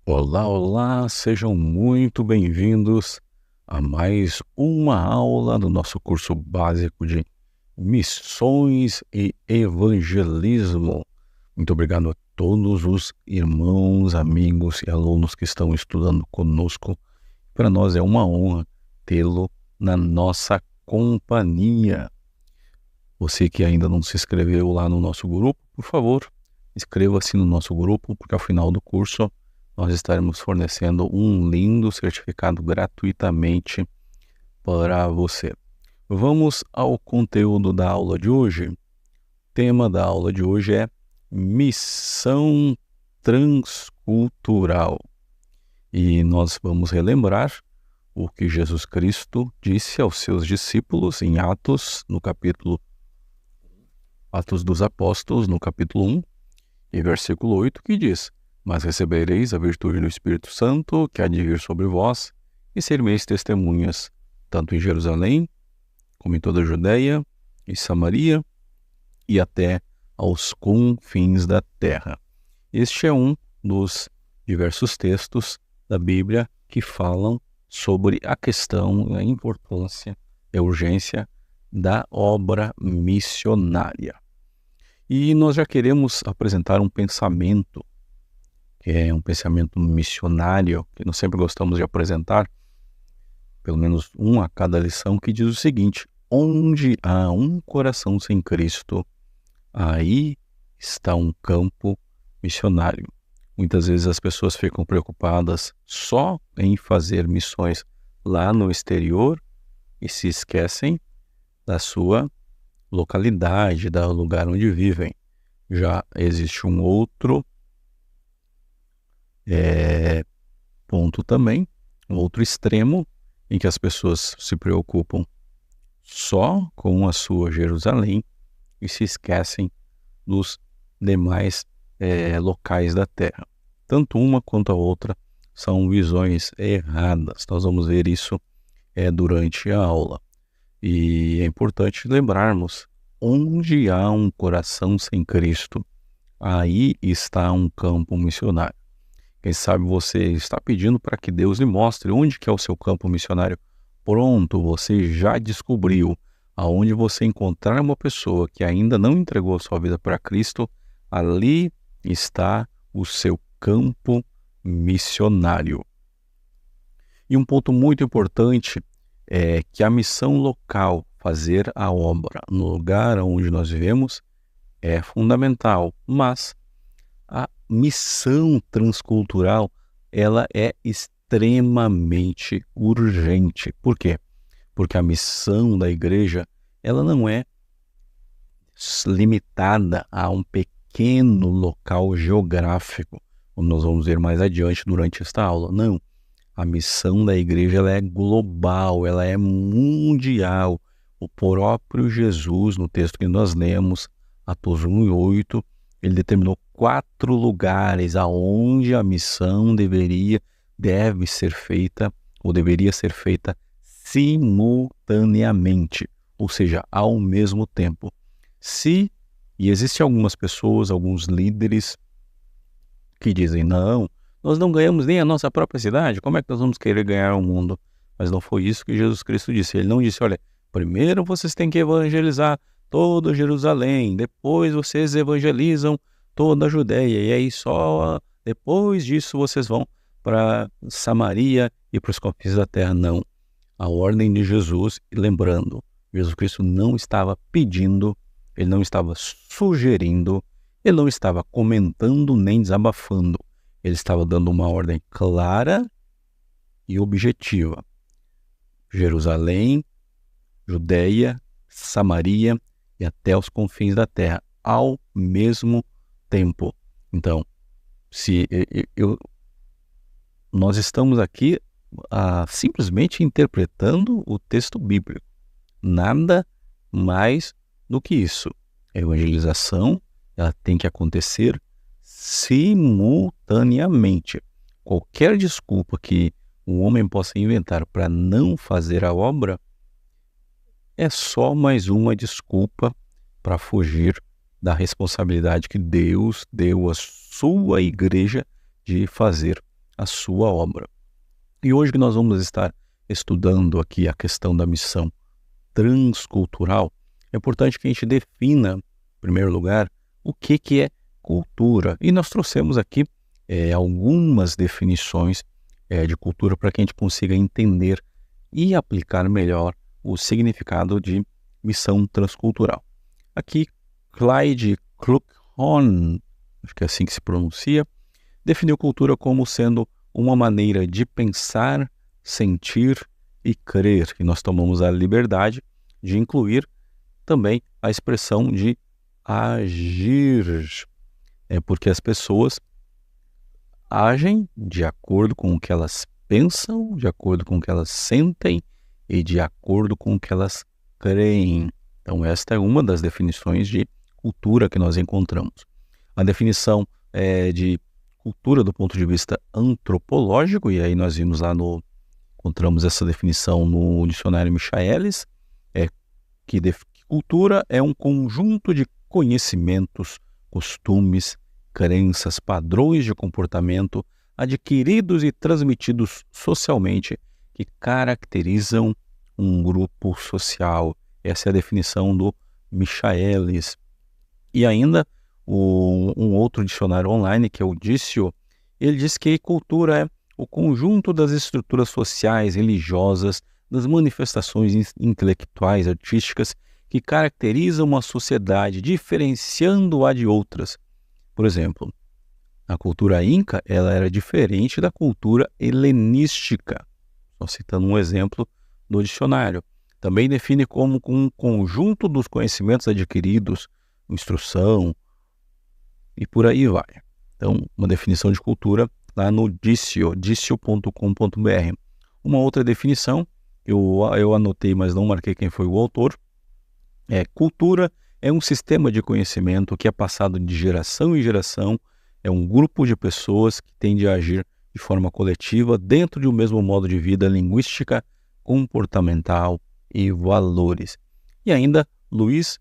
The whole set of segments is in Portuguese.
Olá, olá, sejam muito bem-vindos a mais uma aula do nosso curso básico de Missões e Evangelismo. Muito obrigado a todos os irmãos, amigos e alunos que estão estudando conosco. Para nós é uma honra tê-lo na nossa companhia. Você que ainda não se inscreveu lá no nosso grupo, por favor, inscreva-se no nosso grupo, porque ao final do curso nós estaremos fornecendo um lindo certificado gratuitamente para você. Vamos ao conteúdo da aula de hoje. O tema da aula de hoje é Missão Transcultural. E nós vamos relembrar o que Jesus Cristo disse aos seus discípulos em Atos dos Apóstolos, no capítulo 1 e versículo 8, que diz: Mas recebereis a virtude do Espírito Santo, que há de vir sobre vós, e sereis testemunhas, tanto em Jerusalém, como em toda a Judeia e Samaria, e até aos confins da terra. Este é um dos diversos textos da Bíblia que falam sobre a questão, a importância e a urgência da obra missionária. E nós já queremos apresentar um pensamento, que é um pensamento missionário, que nós sempre gostamos de apresentar, pelo menos um a cada lição, que diz o seguinte: onde há um coração sem Cristo, aí está um campo missionário. Muitas vezes as pessoas ficam preocupadas só em fazer missões lá no exterior e se esquecem da sua localidade, do lugar onde vivem. Já existe um outro ponto também, um outro extremo, em que as pessoas se preocupam só com a sua Jerusalém e se esquecem dos demais locais da terra. Tanto uma quanto a outra são visões erradas. Nós vamos ver isso durante a aula. E é importante lembrarmos: onde há um coração sem Cristo, aí está um campo missionário. Quem sabe você está pedindo para que Deus lhe mostre onde que é o seu campo missionário. Pronto, você já descobriu. Aonde você encontrar uma pessoa que ainda não entregou a sua vida para Cristo, ali está o seu campo missionário. E um ponto muito importante é que a missão local, fazer a obra no lugar onde nós vivemos, é fundamental, mas a missão transcultural, ela é extremamente urgente. Por quê? Porque a missão da igreja, ela não é limitada a um pequeno local geográfico, como nós vamos ver mais adiante durante esta aula. Não. A missão da igreja, ela é global, ela é mundial. O próprio Jesus, no texto que nós lemos, Atos 1 e 8, ele determinou 4 lugares aonde a missão deveria ser feita simultaneamente, ou seja, ao mesmo tempo. E existem algumas pessoas, alguns líderes que dizem: não, nós não ganhamos nem a nossa própria cidade, como é que nós vamos querer ganhar o mundo? Mas não foi isso que Jesus Cristo disse. Ele não disse: olha, primeiro vocês têm que evangelizar toda Jerusalém, depois vocês evangelizam toda a Judeia, e aí só depois disso vocês vão para Samaria e para os confins da terra. Não. A ordem de Jesus, lembrando, Jesus Cristo não estava pedindo, ele não estava sugerindo, ele não estava comentando nem desabafando. Ele estava dando uma ordem clara e objetiva. Jerusalém, Judeia, Samaria e até os confins da terra, ao mesmo tempo. Então, nós estamos aqui simplesmente interpretando o texto bíblico. Nada mais do que isso. A evangelização, ela tem que acontecer simultaneamente. Qualquer desculpa que o homem possa inventar para não fazer a obra é só mais uma desculpa para fugir da responsabilidade que Deus deu à sua igreja de fazer a sua obra. E hoje que nós vamos estar estudando aqui a questão da missão transcultural, é importante que a gente defina, em primeiro lugar, o que é cultura. E nós trouxemos aqui algumas definições de cultura para que a gente consiga entender e aplicar melhor o significado de missão transcultural. Aqui, Clyde Kluckhohn, acho que é assim que se pronuncia, definiu cultura como sendo uma maneira de pensar, sentir e crer. E nós tomamos a liberdade de incluir também a expressão de agir. Porque as pessoas agem de acordo com o que elas pensam, de acordo com o que elas sentem e de acordo com o que elas creem. Então, esta é uma das definições de cultura que nós encontramos. A definição de cultura do ponto de vista antropológico, e aí nós vimos lá encontramos essa definição no dicionário Michaelis, que cultura é um conjunto de conhecimentos, costumes, crenças, padrões de comportamento adquiridos e transmitidos socialmente que caracterizam um grupo social. Essa é a definição do Michaelis. E ainda um outro dicionário online, que é o Dicio, ele diz que cultura é o conjunto das estruturas sociais, religiosas, das manifestações intelectuais, artísticas, que caracterizam uma sociedade, diferenciando-a de outras. Por exemplo, a cultura inca ela era diferente da cultura helenística. Só citando um exemplo do dicionário. Também define como um conjunto dos conhecimentos adquiridos, instrução, e por aí vai. Então, uma definição de cultura lá no dicio.com.br. Uma outra definição, eu anotei, mas não marquei quem foi o autor, cultura é um sistema de conhecimento que é passado de geração em geração, é um grupo de pessoas que tende a agir de forma coletiva dentro de um mesmo modo de vida linguística, comportamental e valores. E ainda, Louis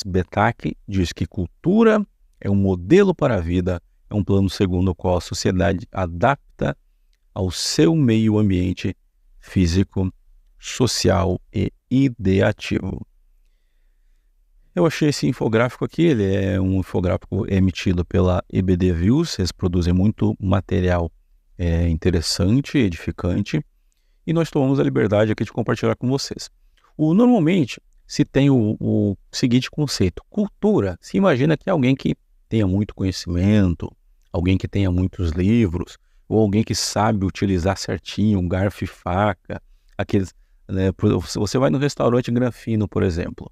Betac diz que cultura é um modelo para a vida, é um plano segundo o qual a sociedade adapta ao seu meio ambiente físico, social e ideativo. Eu achei esse infográfico aqui, ele é um infográfico emitido pela EBD Views, eles produzem muito material interessante, edificante, e nós tomamos a liberdade aqui de compartilhar com vocês. Normalmente se tem o seguinte conceito: cultura, se imagina que é alguém que tenha muito conhecimento, alguém que tenha muitos livros, ou alguém que sabe utilizar certinho um garfo e faca, aqueles, né, você vai no restaurante Granfino, por exemplo,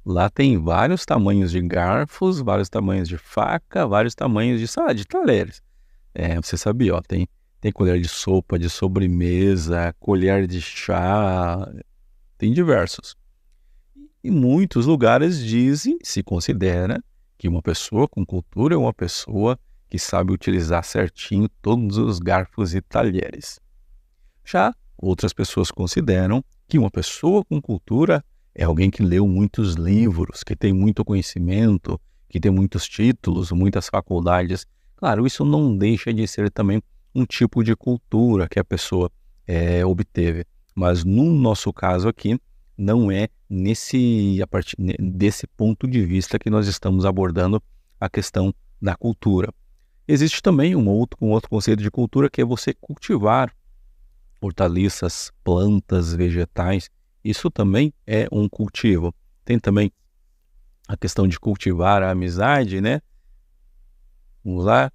lá tem vários tamanhos de garfos, vários tamanhos de faca, vários tamanhos de talheres. Você sabia, ó, tem colher de sopa, de sobremesa, colher de chá, tem diversos. Em muitos lugares se considera que uma pessoa com cultura é uma pessoa que sabe utilizar certinho todos os garfos e talheres. Já outras pessoas consideram que uma pessoa com cultura é alguém que leu muitos livros, que tem muito conhecimento, que tem muitos títulos, muitas faculdades. Claro, isso não deixa de ser também um tipo de cultura que a pessoa obteve. Mas no nosso caso aqui, não é a partir desse ponto de vista que nós estamos abordando a questão da cultura. Existe também um outro conceito de cultura, que é você cultivar hortaliças, plantas, vegetais. Isso também é um cultivo. Tem também a questão de cultivar a amizade, né? Vamos lá.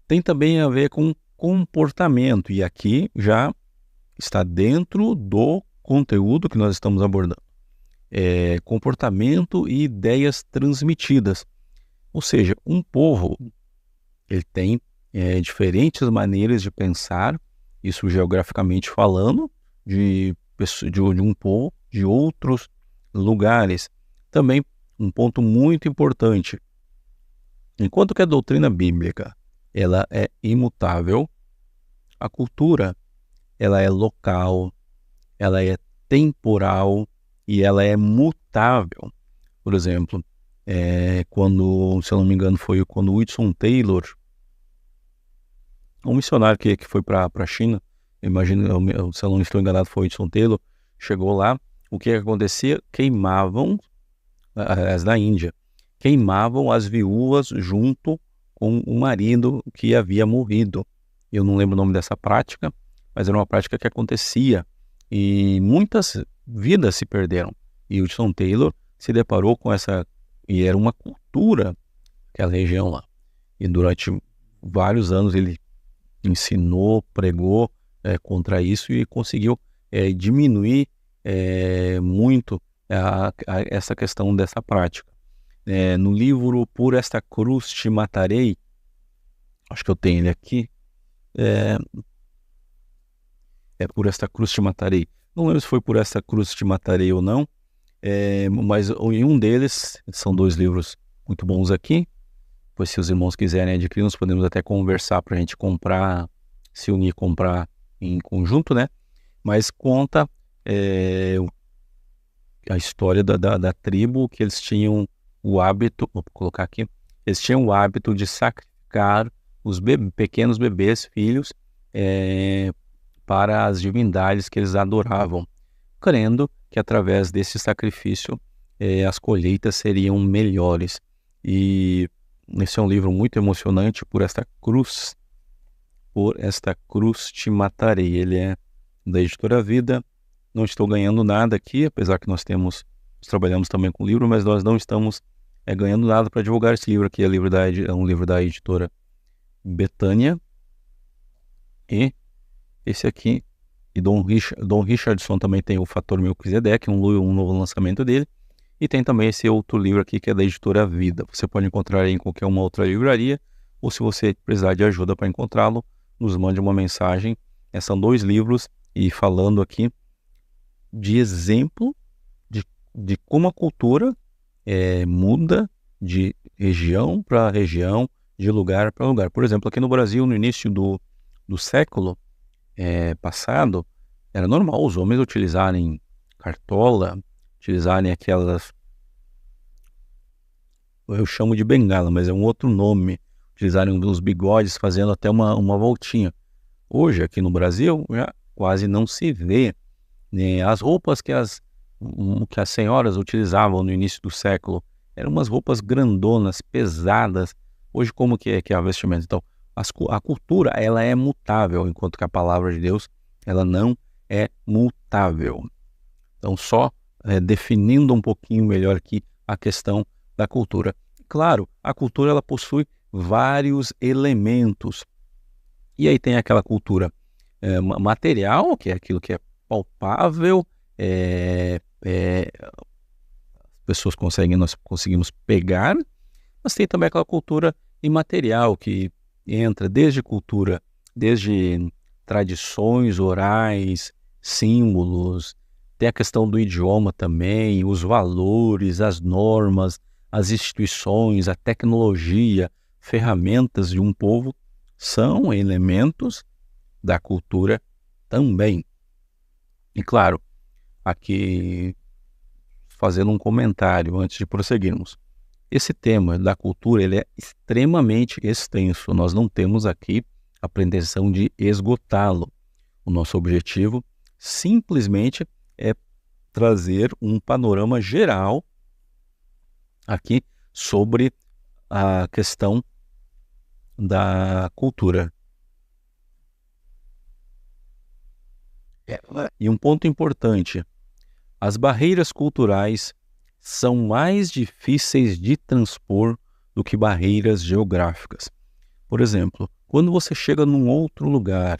Tem também a ver com comportamento, e aqui já está dentro do conteúdo que nós estamos abordando. Comportamento e ideias transmitidas. Ou seja, um povo ele tem diferentes maneiras de pensar, isso geograficamente falando, de um povo de outros lugares. Também um ponto muito importante: enquanto que a doutrina bíblica ela é imutável, a cultura ela é local, ela é temporal e ela é mutável. Por exemplo, quando, se eu não me engano, foi quando Hudson Taylor um missionário que foi para a China, imagino, se eu não estou enganado, foi Hudson Taylor, chegou lá, o que acontecia? Queimavam, as da Índia, queimavam as viúvas junto com o marido que havia morrido. Eu não lembro o nome dessa prática, mas era uma prática que acontecia e muitas vidas se perderam. E Hudson Taylor se deparou com essa, e era uma cultura, aquela região lá. E durante vários anos ele ensinou, pregou contra isso e conseguiu diminuir muito essa questão dessa prática. No livro Por Esta Cruz Te Matarei, acho que eu tenho ele aqui, Por Esta Cruz Te Matarei. Não lembro se foi Por Esta Cruz Te Matarei ou não, mas em um deles, são 2 livros muito bons aqui, pois se os irmãos quiserem adquirir, nós podemos até conversar para a gente comprar, se unir, comprar em conjunto, né? Mas conta a história da tribo, que eles tinham o hábito, vou colocar aqui, eles tinham o hábito de sacrificar os pequenos bebês, filhos, para as divindades que eles adoravam, crendo que através desse sacrifício as colheitas seriam melhores. E esse é um livro muito emocionante, Por Esta Cruz Te Matarei. Ele é da Editora Vida. Não estou ganhando nada aqui, apesar que nós trabalhamos também com livro, mas nós não estamos ganhando nada para divulgar esse livro aqui. É um livro da Editora Betânia. E esse aqui, e Dom Richardson também tem o Fator Melquisedeque, um novo lançamento dele. E tem também esse outro livro aqui que é da Editora Vida. Você pode encontrar ele em qualquer uma outra livraria, ou se você precisar de ajuda para encontrá-lo, nos mande uma mensagem. São 2 livros, e falando aqui de exemplo de como a cultura muda de região para região, de lugar para lugar. Por exemplo, aqui no Brasil, no início do século passado, era normal os homens utilizarem cartola, utilizarem aquelas, eu chamo de bengala, mas é um outro nome, utilizarem os bigodes fazendo até uma voltinha. Hoje, aqui no Brasil, já quase não se vê, né? As roupas que as senhoras utilizavam no início do século eram umas roupas grandonas, pesadas. Hoje, como que é a vestimenta? Então, a cultura, ela é mutável, enquanto que a palavra de Deus, ela não é mutável. Então, só definindo um pouquinho melhor aqui a questão da cultura. Claro, a cultura, ela possui vários elementos. E aí tem aquela cultura material, que é aquilo que é palpável, nós conseguimos pegar, mas tem também aquela cultura imaterial, que entra desde tradições orais, símbolos, tem a questão do idioma também, os valores, as normas, as instituições, a tecnologia, ferramentas de um povo, são elementos da cultura também. E claro, aqui fazendo um comentário antes de prosseguirmos. Esse tema da cultura, ele é extremamente extenso. Nós não temos aqui a pretensão de esgotá-lo. O nosso objetivo simplesmente é trazer um panorama geral aqui sobre a questão da cultura. E um ponto importante: as barreiras culturais são mais difíceis de transpor do que barreiras geográficas. Por exemplo, quando você chega num outro lugar,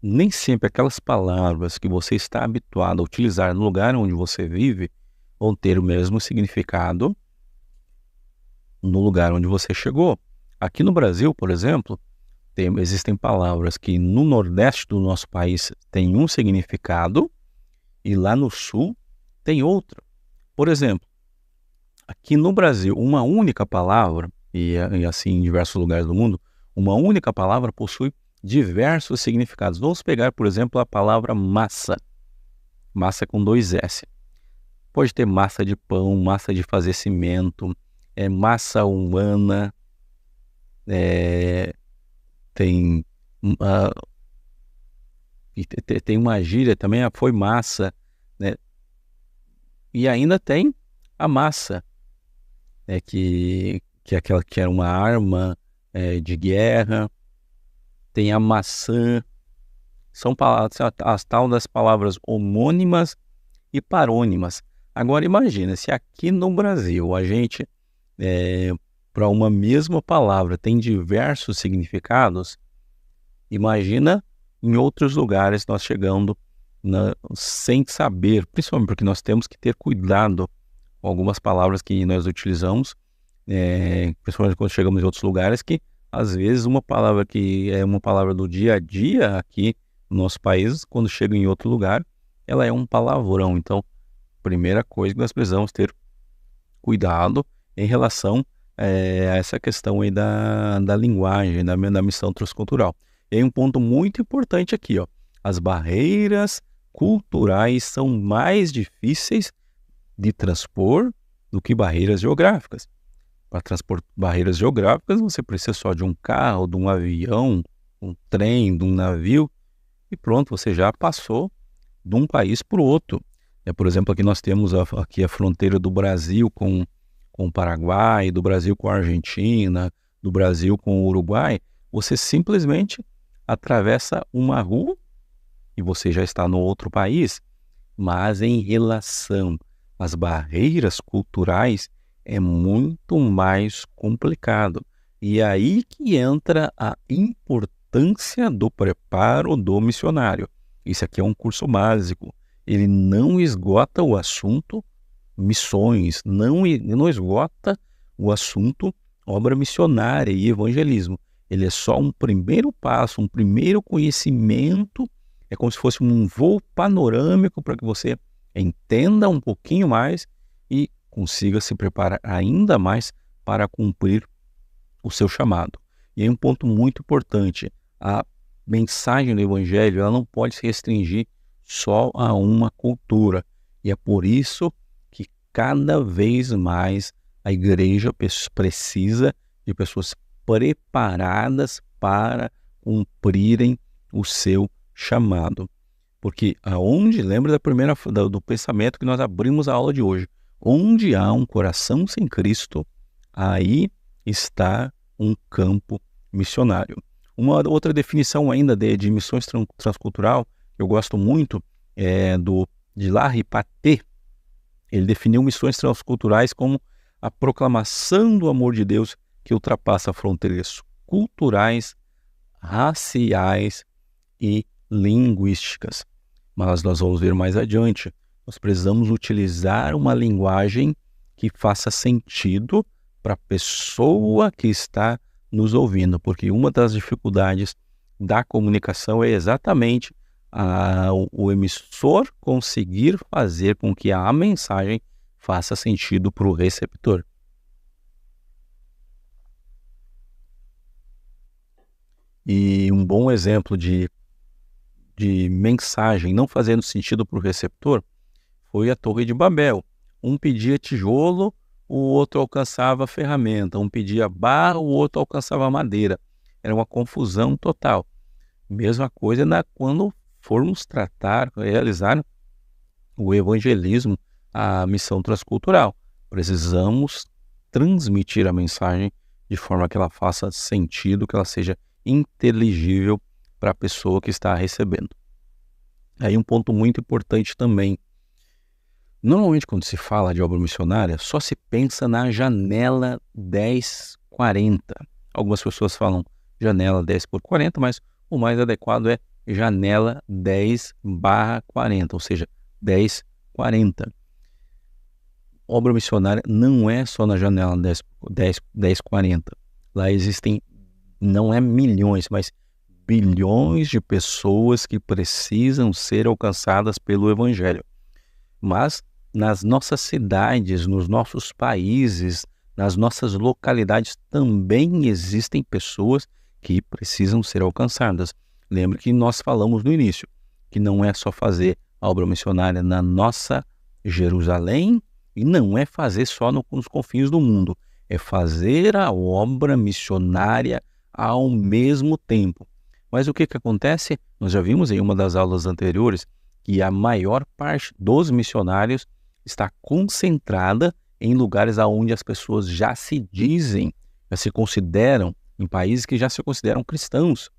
nem sempre aquelas palavras que você está habituado a utilizar no lugar onde você vive vão ter o mesmo significado no lugar onde você chegou. Aqui no Brasil, por exemplo, existem palavras que no Nordeste do nosso país têm um significado e lá no Sul tem outro. Por exemplo, aqui no Brasil, uma única palavra, e assim em diversos lugares do mundo, uma única palavra possui diversos significados. Vamos pegar, por exemplo, a palavra massa. Massa com 2 S. Pode ter massa de pão, massa de fazer cimento, massa humana, tem tem uma gíria também, foi massa, né? E ainda tem a massa, né? Que é aquela que era uma arma de guerra. Tem a maçã. São palavras, as tal das palavras homônimas e parônimas. Agora imagina, se aqui no Brasil a gente, para uma mesma palavra, tem diversos significados, imagina em outros lugares nós chegando sem saber, principalmente porque nós temos que ter cuidado com algumas palavras que nós utilizamos, principalmente quando chegamos em outros lugares, que às vezes uma palavra que é uma palavra do dia a dia aqui no nosso país, quando chega em outro lugar, ela é um palavrão. Então, primeira coisa que nós precisamos ter cuidado em relação a essa questão aí da linguagem, da missão transcultural. E aí um ponto muito importante aqui, ó, as barreiras culturais são mais difíceis de transpor do que barreiras geográficas. Para transpor barreiras geográficas, você precisa só de um carro, de um avião, um trem, de um navio, e pronto, você já passou de um país para o outro. Por exemplo, aqui nós temos aqui a fronteira do Brasil com o Paraguai, do Brasil com a Argentina, do Brasil com o Uruguai. Você simplesmente atravessa uma rua e você já está no outro país. Mas em relação às barreiras culturais, é muito mais complicado. E aí que entra a importância do preparo do missionário. Isso aqui é um curso básico. Ele não esgota o assunto missões, não esgota o assunto obra missionária e evangelismo. Ele é só um primeiro passo, um primeiro conhecimento, é como se fosse um voo panorâmico para que você entenda um pouquinho mais e consiga se preparar ainda mais para cumprir o seu chamado. E aí um ponto muito importante, a mensagem do evangelho ela não pode se restringir só a uma cultura. E é por isso que cada vez mais a igreja precisa de pessoas preparadas para cumprirem o seu chamado. Porque lembra do pensamento que nós abrimos a aula de hoje, onde há um coração sem Cristo, aí está um campo missionário. Uma outra definição ainda de missões transcultural, eu gosto muito, de Larry Paté. Ele definiu missões transculturais como a proclamação do amor de Deus que ultrapassa fronteiras culturais, raciais e linguísticas. Mas nós vamos ver mais adiante. Nós precisamos utilizar uma linguagem que faça sentido para a pessoa que está nos ouvindo, porque uma das dificuldades da comunicação é exatamente o emissor conseguir fazer com que a mensagem faça sentido para o receptor. E um bom exemplo de mensagem não fazendo sentido para o receptor foi a Torre de Babel. Um pedia tijolo, o outro alcançava ferramenta. Um pedia barro, o outro alcançava madeira. Era uma confusão total. Mesma coisa quando formos realizar o evangelismo, a missão transcultural. Precisamos transmitir a mensagem de forma que ela faça sentido, que ela seja inteligível para a pessoa que está recebendo. Aí um ponto muito importante também. Normalmente quando se fala de obra missionária, só se pensa na janela 10/40. Algumas pessoas falam janela 10/40, mas o mais adequado é janela 10/40, ou seja, 10/40. Obra missionária não é só na janela 10/40. Lá existem, não é milhões, mas bilhões de pessoas que precisam ser alcançadas pelo Evangelho. Mas nas nossas cidades, nos nossos países, nas nossas localidades também existem pessoas que precisam ser alcançadas. Lembre que nós falamos no início que não é só fazer a obra missionária na nossa Jerusalém e não é fazer só nos confins do mundo. É fazer a obra missionária ao mesmo tempo. Mas o que acontece? Nós já vimos em uma das aulas anteriores que a maior parte dos missionários está concentrada em lugares onde as pessoas já se dizem, já se consideram, em países que já se consideram cristãos.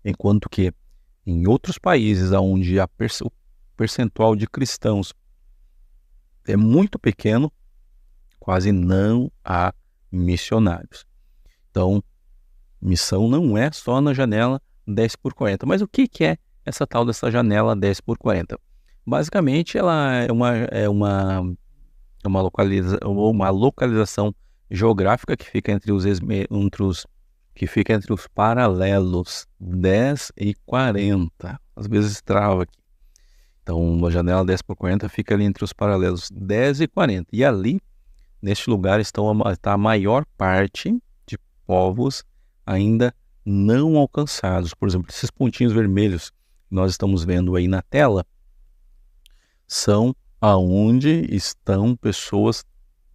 Enquanto que em outros países onde o percentual de cristãos é muito pequeno, quase não há missionários. Então, missão não é só na janela 10x40. Mas o que é essa tal dessa janela 10x40? Basicamente, ela é uma localização geográfica que fica entre os paralelos 10 e 40. Às vezes trava aqui. Então, a janela 10x40 fica ali entre os paralelos 10 e 40. E ali, neste lugar, está a maior parte de povos ainda não alcançados. Por exemplo, esses pontinhos vermelhos que nós estamos vendo aí na tela são aonde estão pessoas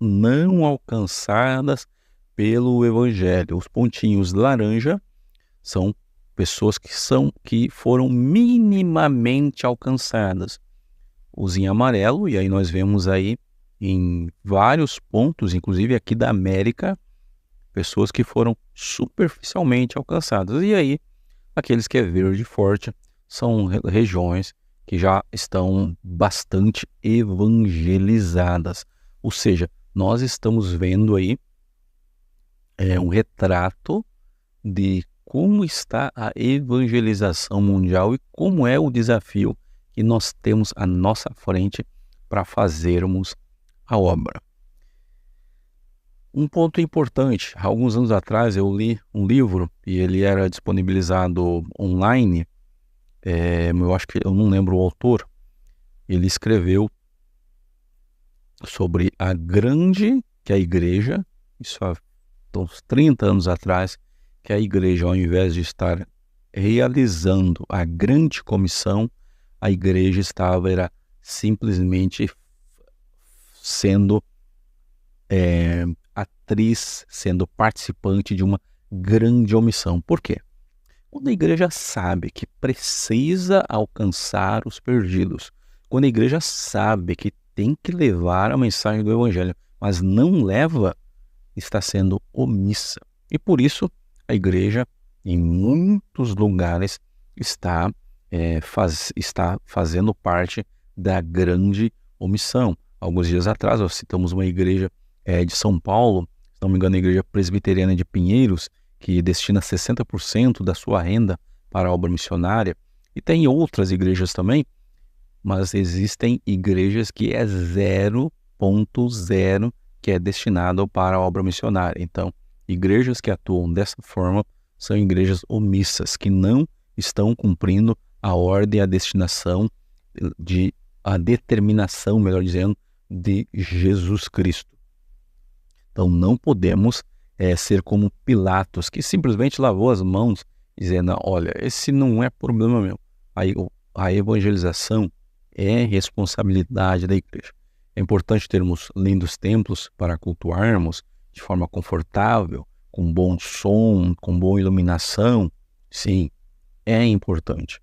não alcançadas pelo Evangelho. Os pontinhos laranja são pessoas que foram minimamente alcançadas. Os em amarelo, e aí nós vemos aí em vários pontos, inclusive aqui da América, pessoas que foram superficialmente alcançadas. E aí, aqueles que é verde forte são regiões que já estão bastante evangelizadas. Ou seja, nós estamos vendo aí um retrato de como está a evangelização mundial e como é o desafio que nós temos à nossa frente para fazermos a obra. Um ponto importante, há alguns anos atrás eu li um livro e ele era disponibilizado online, eu acho que eu não lembro o autor, ele escreveu sobre que a igreja, isso há uns 30 anos atrás, que a igreja, ao invés de estar realizando a grande comissão, a igreja era simplesmente sendo atriz, sendo participante de uma grande omissão. Por quê? Quando a igreja sabe que precisa alcançar os perdidos, quando a igreja sabe que tem que levar a mensagem do Evangelho, mas não leva, está sendo omissa. E por isso a igreja, em muitos lugares, está fazendo parte da grande omissão. Alguns dias atrás, nós citamos uma igreja de São Paulo, se não me engano, a igreja presbiteriana de Pinheiros, que destina 60% da sua renda para a obra missionária. E tem outras igrejas também, mas existem igrejas que é 0,0 que é destinado para a obra missionária. Então, igrejas que atuam dessa forma são igrejas omissas, que não estão cumprindo a ordem e a destinação, a determinação, melhor dizendo, de Jesus Cristo. Então não podemos ser como Pilatos, que simplesmente lavou as mãos, dizendo, olha, esse não é problema meu. A evangelização é responsabilidade da igreja. É importante termos lindos templos para cultuarmos de forma confortável, com bom som, com boa iluminação. Sim, é importante.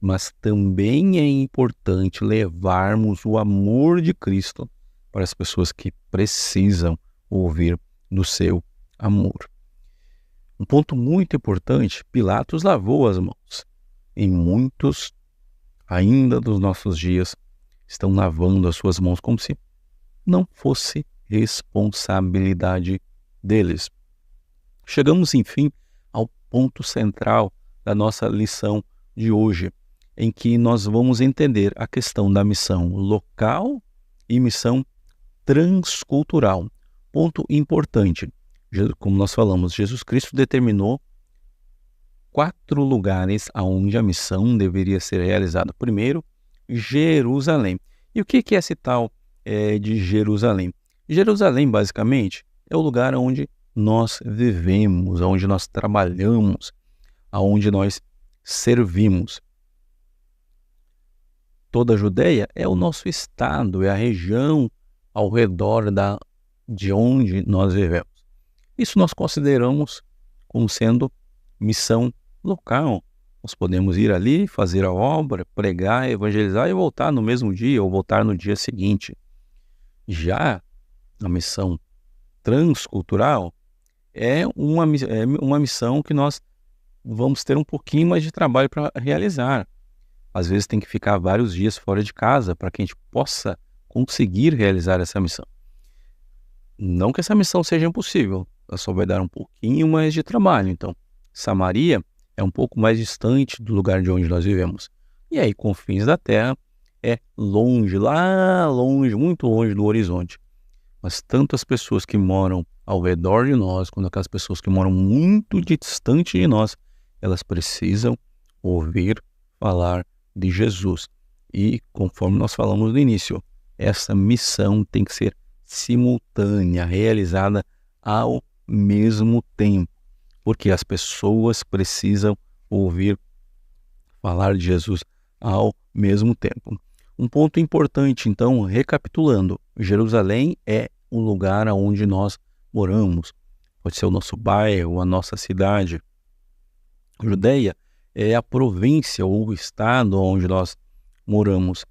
Mas também é importante levarmos o amor de Cristo para as pessoas que precisam ouvir do seu amor. Um ponto muito importante, Pilatos lavou as mãos. E muitos, ainda dos nossos dias, estão lavando as suas mãos como se não fosse responsabilidade deles. Chegamos, enfim, ao ponto central da nossa lição de hoje, em que nós vamos entender a questão da missão local e missão transcultural. Ponto importante, como nós falamos, Jesus Cristo determinou 4 lugares onde a missão deveria ser realizada. Primeiro, Jerusalém. E o que é esse tal de Jerusalém? Jerusalém, basicamente, é o lugar onde nós vivemos, onde nós trabalhamos, onde nós servimos. Toda a Judeia é o nosso estado, é a região ao redor de onde nós vivemos. Isso nós consideramos como sendo missão local. Nós podemos ir ali, fazer a obra, pregar, evangelizar e voltar no mesmo dia ou voltar no dia seguinte. Já a missão transcultural é uma missão que nós vamos ter um pouquinho mais de trabalho para realizar. Às vezes tem que ficar vários dias fora de casa para que a gente possa conseguir realizar essa missão. Não que essa missão seja impossível, ela só vai dar um pouquinho mais de trabalho. Então, Samaria é um pouco mais distante do lugar de onde nós vivemos. E aí, Confins da Terra é longe, lá longe, muito longe do horizonte. Mas tanto as pessoas que moram ao redor de nós, quanto aquelas pessoas que moram muito distante de nós, elas precisam ouvir falar de Jesus. E, conforme nós falamos no início, essa missão tem que ser simultânea, realizada ao mesmo tempo, porque as pessoas precisam ouvir falar de Jesus ao mesmo tempo. Um ponto importante, então, recapitulando, Jerusalém é o lugar onde nós moramos, pode ser o nosso bairro, a nossa cidade. Judeia é a província ou o estado onde nós moramos.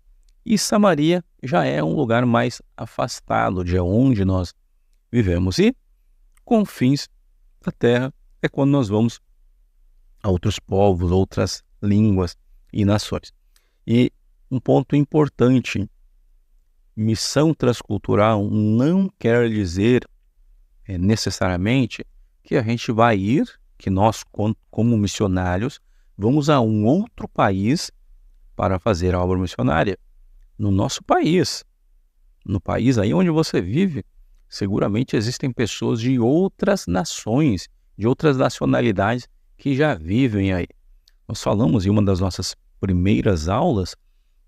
E Samaria já é um lugar mais afastado de onde nós vivemos. E Confins da Terra é quando nós vamos a outros povos, outras línguas e nações. E um ponto importante, missão transcultural não quer dizer necessariamente que a gente vai ir, que nós como missionários vamos a um outro país para fazer a obra missionária. No nosso país, no país aí onde você vive, seguramente existem pessoas de outras nações, de outras nacionalidades que já vivem aí. Nós falamos em uma das nossas primeiras aulas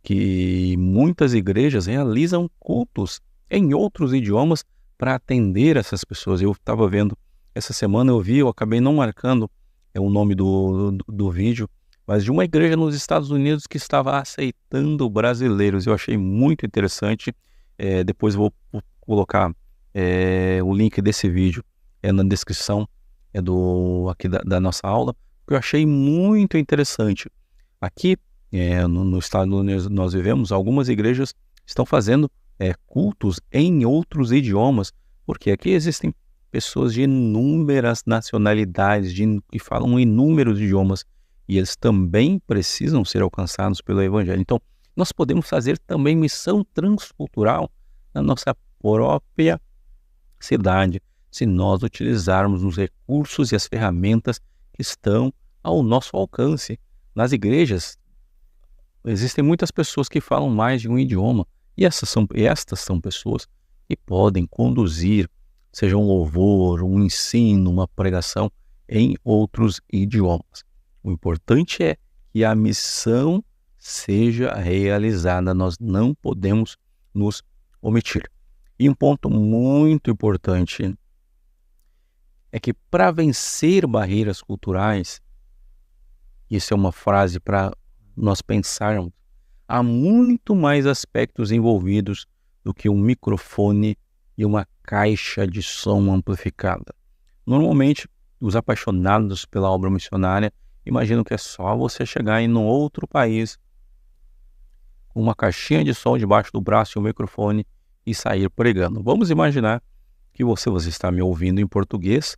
que muitas igrejas realizam cultos em outros idiomas para atender essas pessoas. Eu estava vendo, essa semana eu acabei não marcando o nome do vídeo, mas de uma igreja nos Estados Unidos que estava aceitando brasileiros. Eu achei muito interessante. Depois vou colocar o link desse vídeo na descrição aqui da nossa aula, porque eu achei muito interessante. Aqui no estado onde nós vivemos, algumas igrejas estão fazendo cultos em outros idiomas, porque aqui existem pessoas de inúmeras nacionalidades, que falam inúmeros idiomas, e eles também precisam ser alcançados pelo Evangelho. Então, nós podemos fazer também missão transcultural na nossa própria cidade, se nós utilizarmos os recursos e as ferramentas que estão ao nosso alcance. Nas igrejas, existem muitas pessoas que falam mais de um idioma, e estas são pessoas que podem conduzir, seja um louvor, um ensino, uma pregação em outros idiomas. O importante é que a missão seja realizada, nós não podemos nos omitir. E um ponto muito importante é que para vencer barreiras culturais, isso é uma frase para nós pensarmos, há muito mais aspectos envolvidos do que um microfone e uma caixa de som amplificada. Normalmente, os apaixonados pela obra missionária imaginam que é só você chegar em um outro país com uma caixinha de som debaixo do braço e um microfone e sair pregando. Vamos imaginar que você está me ouvindo em português,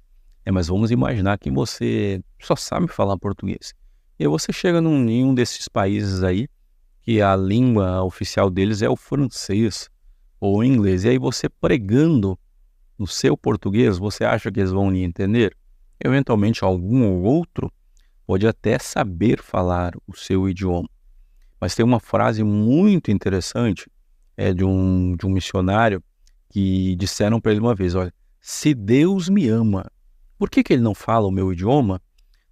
mas vamos imaginar que você só sabe falar português. E aí você chega em um desses países aí, que a língua oficial deles é o francês ou o inglês. E aí você pregando no seu português, você acha que eles vão lhe entender? Eventualmente algum ou outro pode até saber falar o seu idioma. Mas tem uma frase muito interessante, de um missionário, que disseram para ele uma vez, olha, se Deus me ama, por que ele não fala o meu idioma?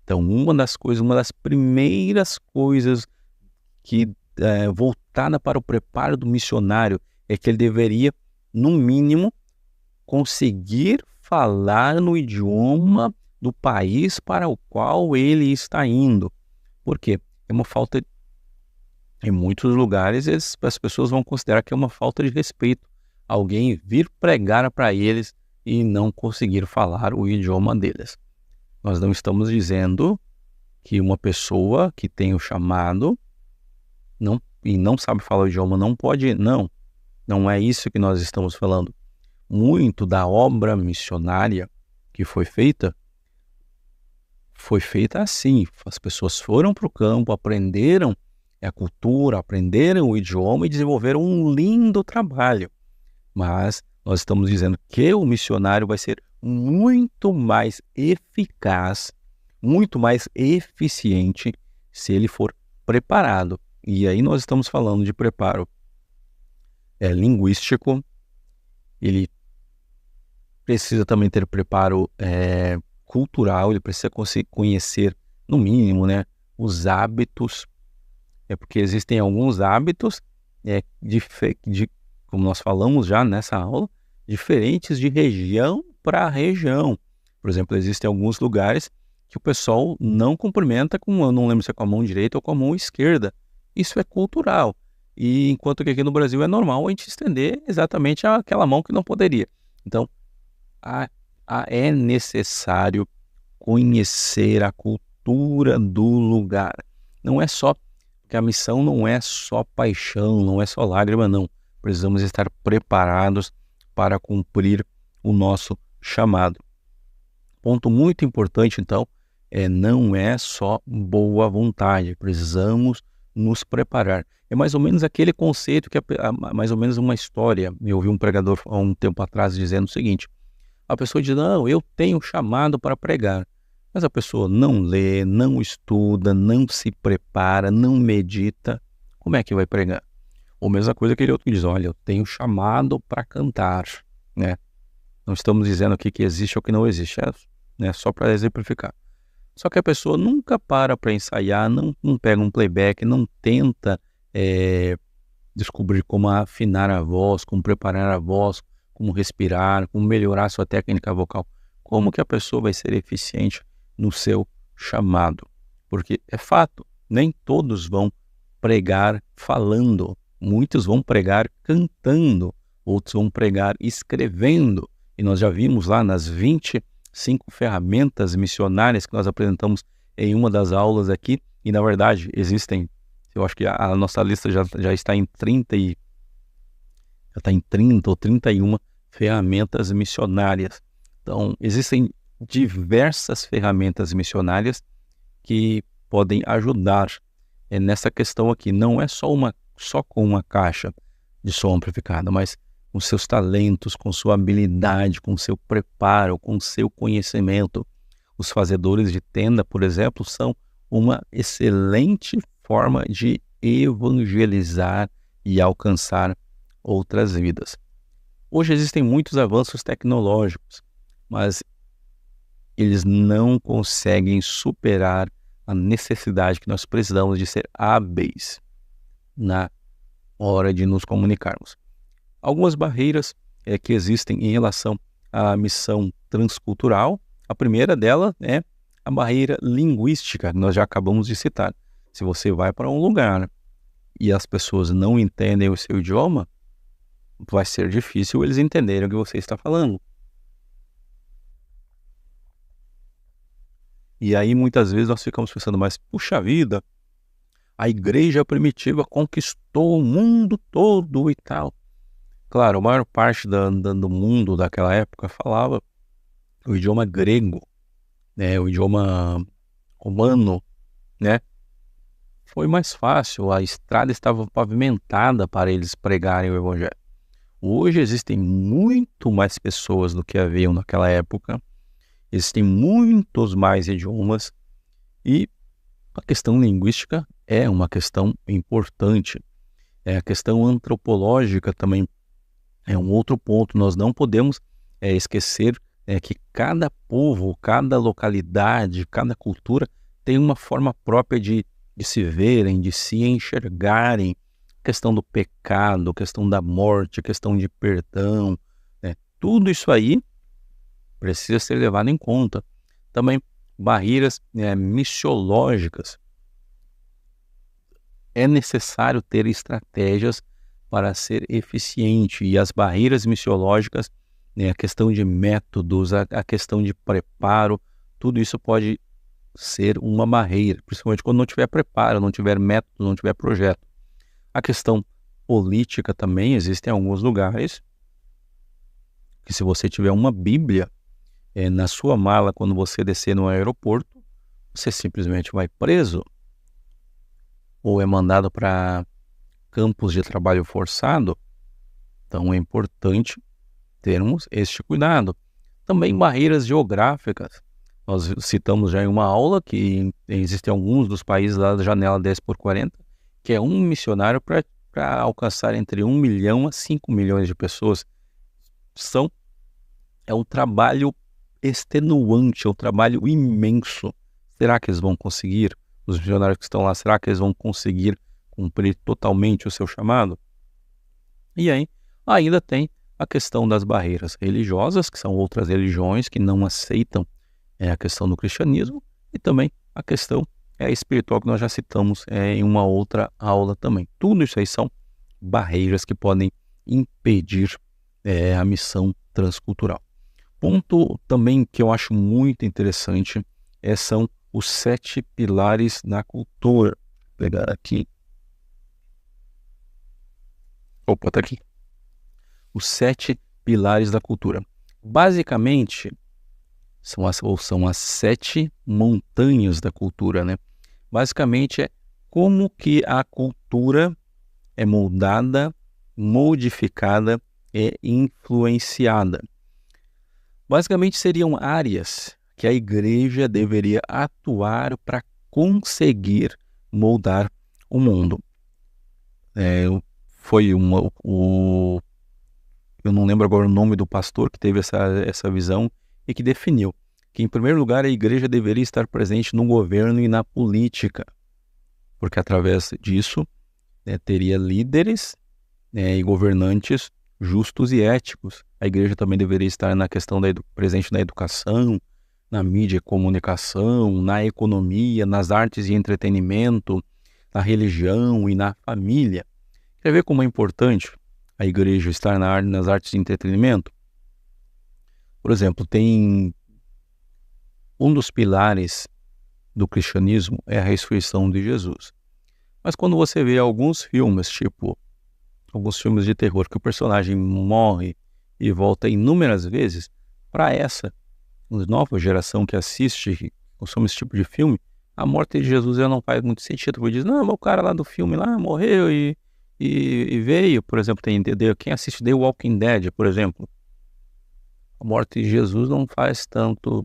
Então, uma das primeiras coisas que voltada para o preparo do missionário é que ele deveria, no mínimo, conseguir falar no idioma do país para o qual ele está indo. Por quê? É uma falta, em muitos lugares, as pessoas vão considerar que é uma falta de respeito alguém vir pregar para eles e não conseguir falar o idioma deles. Nós não estamos dizendo que uma pessoa que tem o chamado e não sabe falar o idioma não pode, não é isso que nós estamos falando. Muito da obra missionária que foi feita assim. As pessoas foram para o campo, aprenderam a cultura, aprenderam o idioma e desenvolveram um lindo trabalho. Mas nós estamos dizendo que o missionário vai ser muito mais eficaz, muito mais eficiente se ele for preparado. E aí nós estamos falando de preparo linguístico. Ele precisa também ter preparo cultural, ele precisa conhecer, no mínimo, né, os hábitos, porque existem alguns hábitos, como nós falamos já nessa aula, diferentes de região para região. Por exemplo, existem alguns lugares que o pessoal não cumprimenta eu não lembro se é com a mão direita ou com a mão esquerda. Isso é cultural. E enquanto que aqui no Brasil é normal a gente estender exatamente aquela mão que não poderia. Então, é necessário conhecer a cultura do lugar. Não é só, porque a missão não é só paixão, não é só lágrima, não. Precisamos estar preparados para cumprir o nosso chamado. Ponto muito importante, então, não é só boa vontade. Precisamos nos preparar. É mais ou menos aquele conceito que mais ou menos uma história. Eu ouvi um pregador há um tempo atrás dizendo o seguinte: a pessoa diz, não, eu tenho chamado para pregar. Mas a pessoa não lê, não estuda, não se prepara, não medita. Como é que vai pregar? Ou mesma coisa aquele outro que diz, olha, eu tenho chamado para cantar, né? Não estamos dizendo aqui que existe ou que não existe, né? Só para exemplificar. Só que a pessoa nunca para ensaiar, não pega um playback, não tenta descobrir como afinar a voz, como preparar a voz, como respirar, como melhorar a sua técnica vocal. Como que a pessoa vai ser eficiente no seu chamado? Porque é fato, nem todos vão pregar falando. Muitos vão pregar cantando, outros vão pregar escrevendo. E nós já vimos lá nas 25 ferramentas missionárias que nós apresentamos em uma das aulas aqui. E na verdade existem, eu acho que a nossa lista já está em 30 ou 31 ferramentas missionárias. Então, existem diversas ferramentas missionárias que podem ajudar nessa questão aqui. Não é só com uma caixa de som amplificada, mas com seus talentos, com sua habilidade, com seu preparo, com seu conhecimento. Os fazedores de tenda, por exemplo, são uma excelente forma de evangelizar e alcançar outras vidas. Hoje existem muitos avanços tecnológicos, mas eles não conseguem superar a necessidade que nós precisamos de ser hábeis na hora de nos comunicarmos. Algumas barreiras que existem em relação à missão transcultural. A primeira dela é a barreira linguística, que nós já acabamos de citar. Se você vai para um lugar e as pessoas não entendem o seu idioma, vai ser difícil eles entenderem o que você está falando. E aí muitas vezes nós ficamos pensando, mas puxa vida, a igreja primitiva conquistou o mundo todo e tal. Claro, a maior parte do mundo daquela época falava o idioma grego, né, o idioma romano, né? Foi mais fácil, a estrada estava pavimentada para eles pregarem o evangelho. Hoje existem muito mais pessoas do que haviam naquela época, existem muitos mais idiomas e a questão linguística é uma questão importante. A questão antropológica também é um outro ponto. Nós não podemos esquecer que cada povo, cada localidade, cada cultura tem uma forma própria de se verem, de se enxergarem. Questão do pecado, questão da morte, questão de perdão, né? Tudo isso aí precisa ser levado em conta. Também barreiras missiológicas. É necessário ter estratégias para ser eficiente. E as barreiras missiológicas, a questão de métodos, a questão de preparo, tudo isso pode ser uma barreira, principalmente quando não tiver preparo, não tiver método, não tiver projeto. A questão política também, existem alguns lugares que, se você tiver uma Bíblia na sua mala quando você descer no aeroporto, você simplesmente vai preso ou é mandado para campos de trabalho forçado. Então é importante termos este cuidado. Também barreiras geográficas. Nós citamos já em uma aula que existem alguns dos países lá da janela 10x40, que é um missionário para alcançar entre 1 milhão a 5 milhões de pessoas. É um trabalho extenuante, é um trabalho imenso. Será que eles vão conseguir? Os missionários que estão lá, será que eles vão conseguir cumprir totalmente o seu chamado? E aí, ainda tem a questão das barreiras religiosas, que são outras religiões que não aceitam a questão do cristianismo, e também a questão espiritual, que nós já citamos em uma outra aula também. Tudo isso aí são barreiras que podem impedir a missão transcultural. Ponto também que eu acho muito interessante são os 7 pilares da cultura. Vou pegar aqui. Opa, tá aqui. Os 7 pilares da cultura. Basicamente, são as 7 montanhas da cultura, né? Basicamente é como que a cultura é moldada, modificada e influenciada. Basicamente seriam áreas que a igreja deveria atuar para conseguir moldar o mundo. Eu não lembro agora o nome do pastor que teve essa visão e que definiu que, em primeiro lugar, a igreja deveria estar presente no governo e na política, porque através disso teria líderes e governantes justos e éticos. A igreja também deveria estar na questão presente na educação, na mídia e comunicação, na economia, nas artes e entretenimento, na religião e na família. Quer ver como é importante a igreja estar nas artes de entretenimento? Por exemplo, tem um dos pilares do cristianismo é a ressurreição de Jesus. Mas quando você vê alguns filmes, tipo alguns filmes de terror, que o personagem morre e volta inúmeras vezes, para essa nova geração que assiste, consome esse tipo de filme, a morte de Jesus já não faz muito sentido. Porque diz, não, mas o cara lá do filme lá morreu e veio. Por exemplo, quem assiste The Walking Dead, por exemplo, a morte de Jesus não faz tanto,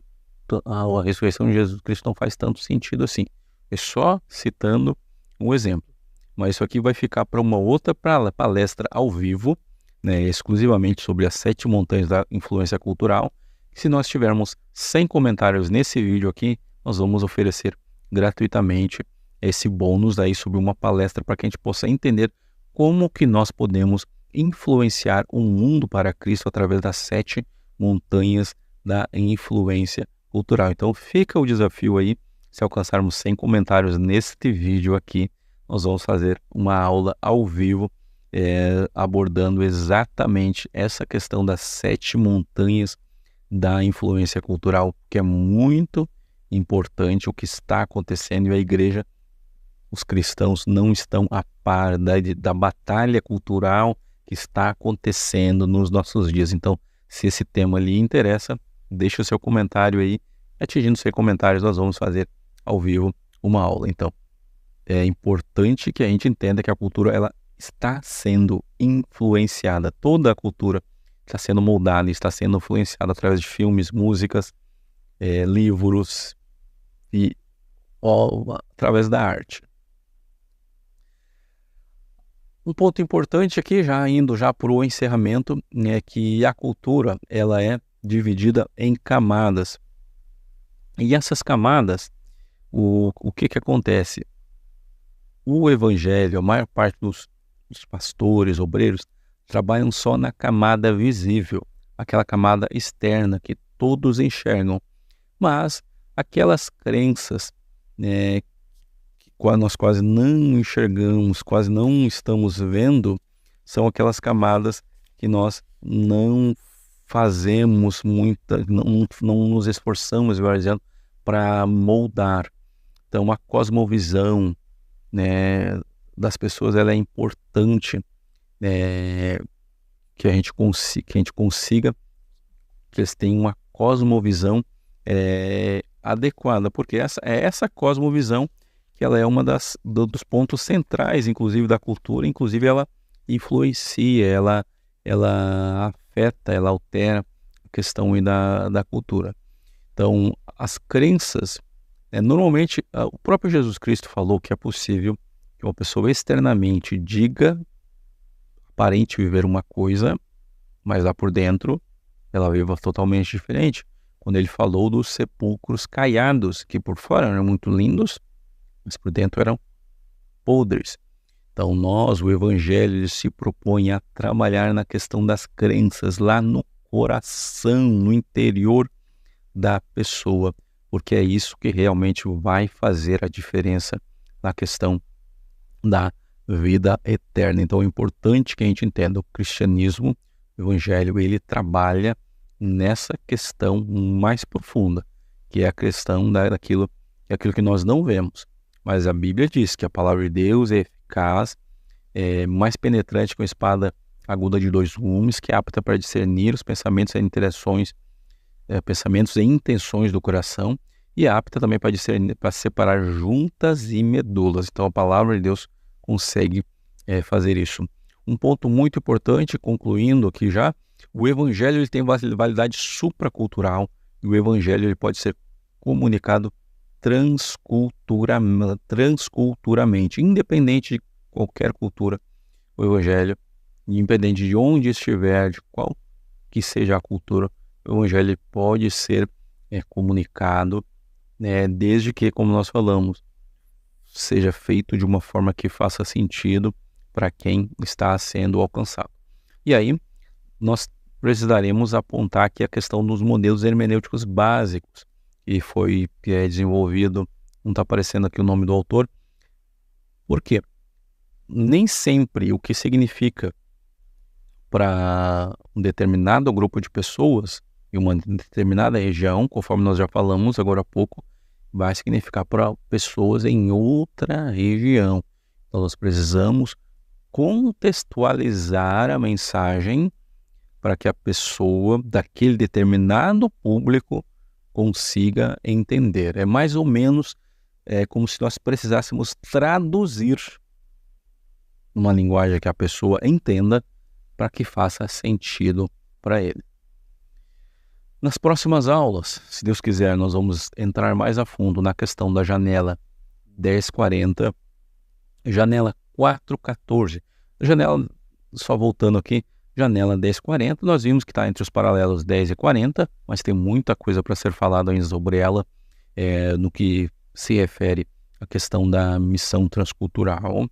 a ressurreição de Jesus Cristo não faz tanto sentido assim. É só citando um exemplo. Mas isso aqui vai ficar para uma outra palestra ao vivo, né, exclusivamente sobre as 7 montanhas da influência cultural. Se nós tivermos 100 comentários nesse vídeo aqui, nós vamos oferecer gratuitamente esse bônus aí sobre uma palestra para que a gente possa entender como que nós podemos influenciar o mundo para Cristo através das 7 montanhas da influência cultural. Então fica o desafio aí, se alcançarmos 100 comentários neste vídeo aqui, nós vamos fazer uma aula ao vivo abordando exatamente essa questão das 7 montanhas da influência cultural, que é muito importante o que está acontecendo, e a igreja, os cristãos não estão a par da batalha cultural que está acontecendo nos nossos dias. Então, se esse tema lhe interessa, deixe o seu comentário aí. Atingindo seus comentários, nós vamos fazer ao vivo uma aula. Então, é importante que a gente entenda que a cultura ela está sendo influenciada. Toda a cultura está sendo moldada, está sendo influenciada através de filmes, músicas, livros e através da arte. Um ponto importante aqui, indo para o encerramento, é que a cultura ela é dividida em camadas. E essas camadas, o que acontece? O evangelho, a maior parte dos pastores, obreiros, trabalham só na camada visível, aquela camada externa que todos enxergam. Mas aquelas crenças que nós quase não enxergamos, quase não estamos vendo, são aquelas camadas que nós não fazemos não nos esforçamos, melhor dizendo, para moldar. Então, a cosmovisão, né, das pessoas, ela é importante, que a gente consiga que eles tenham uma cosmovisão adequada, porque essa cosmovisão que ela é uma dos pontos centrais, inclusive, da cultura. Inclusive, ela influencia, ela afeta, ela altera a questão aí da cultura. Então, as crenças, normalmente, o próprio Jesus Cristo falou que é possível que uma pessoa externamente aparente viver uma coisa, mas lá por dentro ela viva totalmente diferente. Quando ele falou dos sepulcros caiados, que por fora eram muito lindos, mas por dentro eram podres. Então o Evangelho, ele se propõe a trabalhar na questão das crenças, lá no coração, no interior da pessoa, porque é isso que realmente vai fazer a diferença na questão da vida eterna. Então é importante que a gente entenda: o cristianismo, o Evangelho, ele trabalha nessa questão mais profunda, que é a questão daquilo que nós não vemos. Mas a Bíblia diz que a palavra de Deus é eficaz, mais penetrante que uma espada aguda de 2 gumes, que é apta para discernir os pensamentos e intenções do coração, e é apta também para discernir, para separar juntas e medulas. Então a palavra de Deus consegue fazer isso. Um ponto muito importante, concluindo aqui já: o Evangelho, ele tem validade supracultural, e o Evangelho, ele pode ser comunicado transculturalmente, independente de qualquer cultura. O Evangelho, independente de onde estiver, de qual que seja a cultura, o Evangelho pode ser comunicado, desde que, como nós falamos, seja feito de uma forma que faça sentido para quem está sendo alcançado. E aí nós precisaremos apontar aqui a questão dos modelos hermenêuticos básicos, que é desenvolvido, não está aparecendo aqui o nome do autor. Por quê? Nem sempre o que significa para um determinado grupo de pessoas em uma determinada região, conforme nós já falamos agora há pouco, vai significar para pessoas em outra região. Então nós precisamos contextualizar a mensagem para que a pessoa daquele determinado público consiga entender. É mais ou menos como se nós precisássemos traduzir numa linguagem que a pessoa entenda, para que faça sentido para ele. Nas próximas aulas, se Deus quiser, nós vamos entrar mais a fundo na questão da janela 1040, janela 414. Janela, só voltando aqui, janela 1040, nós vimos que está entre os paralelos 10 e 40, mas tem muita coisa para ser falada ainda sobre ela, no que se refere à questão da missão transcultural.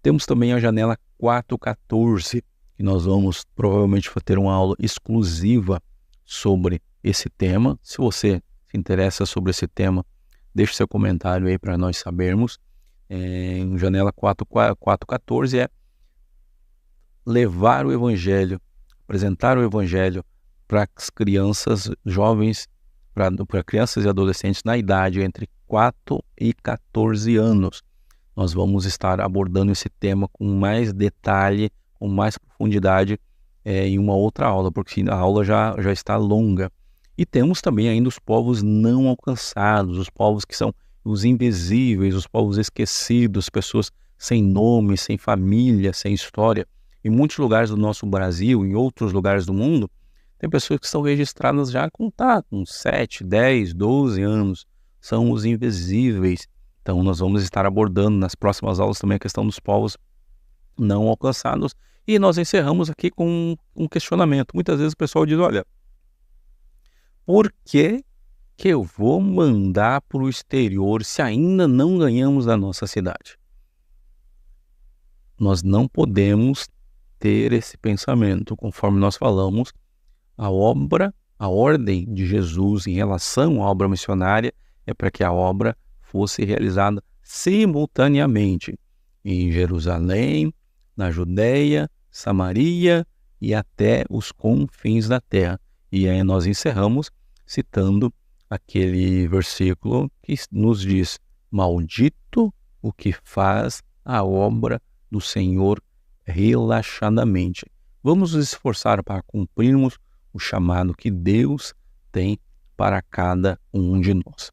Temos também a janela 414, que nós vamos provavelmente ter uma aula exclusiva sobre esse tema. Se você se interessa sobre esse tema, deixe seu comentário aí para nós sabermos. Janela 414 é levar o Evangelho, apresentar o Evangelho para as crianças, jovens, para crianças e adolescentes na idade entre 4 e 14 anos. Nós vamos estar abordando esse tema com mais detalhe, com mais profundidade em uma outra aula, porque a aula já está longa. E temos também ainda os povos não alcançados, os povos que são os invisíveis, os povos esquecidos, pessoas sem nome, sem família, sem história. Em muitos lugares do nosso Brasil, em outros lugares do mundo, tem pessoas que são registradas já com 7, 10, 12 anos. São os invisíveis. Então nós vamos estar abordando nas próximas aulas também a questão dos povos não alcançados. E nós encerramos aqui com um questionamento. Muitas vezes o pessoal diz: olha, por que eu vou mandar para o exterior se ainda não ganhamos da nossa cidade? Nós não podemos ter esse pensamento. Conforme nós falamos, a ordem de Jesus em relação à obra missionária é para que a obra fosse realizada simultaneamente em Jerusalém, na Judeia, Samaria e até os confins da terra. E aí nós encerramos citando aquele versículo que nos diz: maldito o que faz a obra do Senhor relaxadamente. Vamos nos esforçar para cumprirmos o chamado que Deus tem para cada um de nós.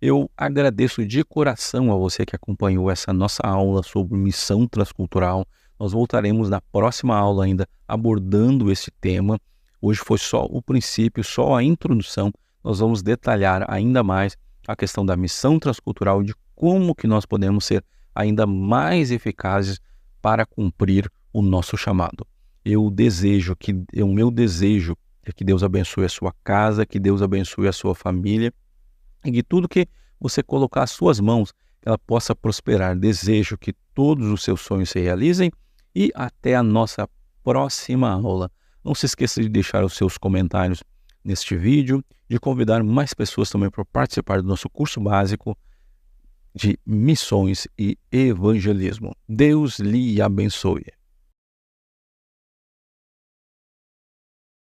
Eu agradeço de coração a você que acompanhou essa nossa aula sobre missão transcultural. Nós voltaremos na próxima aula ainda abordando esse tema. Hoje foi só o princípio, só a introdução. Nós vamos detalhar ainda mais a questão da missão transcultural, de como que nós podemos ser ainda mais eficazes para cumprir o nosso chamado. O meu desejo é que Deus abençoe a sua casa, que Deus abençoe a sua família e que tudo que você colocar às suas mãos, ela possa prosperar. Desejo que todos os seus sonhos se realizem e até a nossa próxima aula. Não se esqueça de deixar os seus comentários neste vídeo, de convidar mais pessoas também para participar do nosso curso básico de missões e evangelismo. Deus lhe abençoe.